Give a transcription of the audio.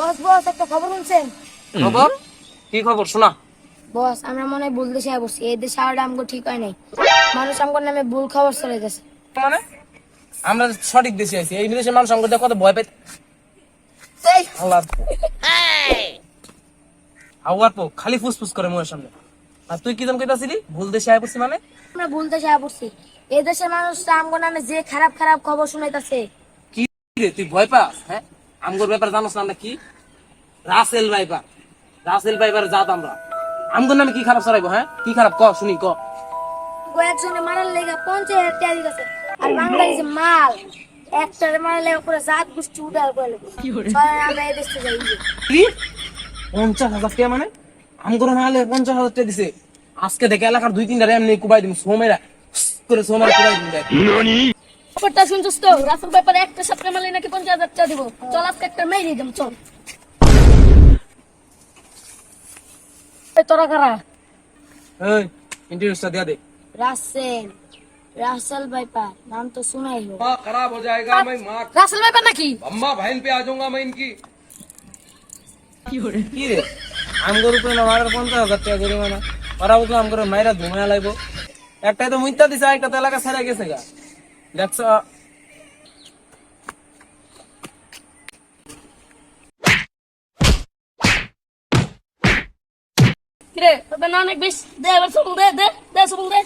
বস বস একটা খবর শুনছেন? খবর? কি খবর শোনা? বস আমরা মনে হয় ভুল দেশে বসছি, এই দেশে আর আমগো ঠিক হয় নাই। মানুষ আমগোর নামে ভুল খবর চলে গেছে। মানে আমরা সঠিক দেশে আছি, এই দেশে মানুষ আমাকে কত ভয় পাই। এই আল্লাহ আওয়ার পো খালি ফুসফুস করে মোর সামনে। আর তুই কি জান কইতাছিলি ভুল দেশে আয় পড়ছি মানে? আমরা ভুল দেশে পড়ছি, এই দেশের মানুষ আমগো নামে যে খারাপ খারাপ খবর শুনাইতাছে। কি রে তুই ভয় পাস? হ্যাঁ আমগোর ব্যাপার জানোস না আমরা কি? রাসেল ভাইপার, রাসেল ভাইপার জাত আমরা। আমগোর নামে কি খারাপ ছড়াইবো? হ্যাঁ কি খারাপ ক শুনি ক। কয়েকজনে মারার লেগে 50,000 টাকা দিতেছে, আর বাংলাদেশে মাল একটারে মারার লেগে পুরো জাত গোষ্ঠী উদার করে আমরা এই দেশে যাই। কি 50,000 টাকা মানে? আমগোর নালে 50,000 টাকা দিছে। আজকে দেখে এলাকার 2-3টা এমনি কুবাই দিম সোমেরা করে সোমেরা কুবাই দিম দেখ। খবরটা শুনছিস তো? রাসেল ব্যাপারে একটা সাপড়ে মারলে নাকি 50,000 টাকা দিব। চল আজকে একটা মেরে দিম, চল। এই তোরা কারা? এই ইন্টারভিউটা দিয়া দে। রাসেল, রাসেল ভাইপা নাম তো শোনাই हो। माँ खराब हो जाएगा मैं माँ রাসেল ভাইপা নাকি? अम्मा बहन पे आ जाऊंगा मैं इनकी। কি রে আমগোর উপরে না মারার 50,000 টাকা জরিমানা, ওরা বুঝলো আমগোর মাইরা ধুমায়া লাইবো। একটাই তো মুইতা দিছে, একটা তো এলাকা ছেড়ে গেছে গা। দেখছো কিরে তোদের না অনেক বেশ দে, এবার সবল দে, দে দে সবল দে।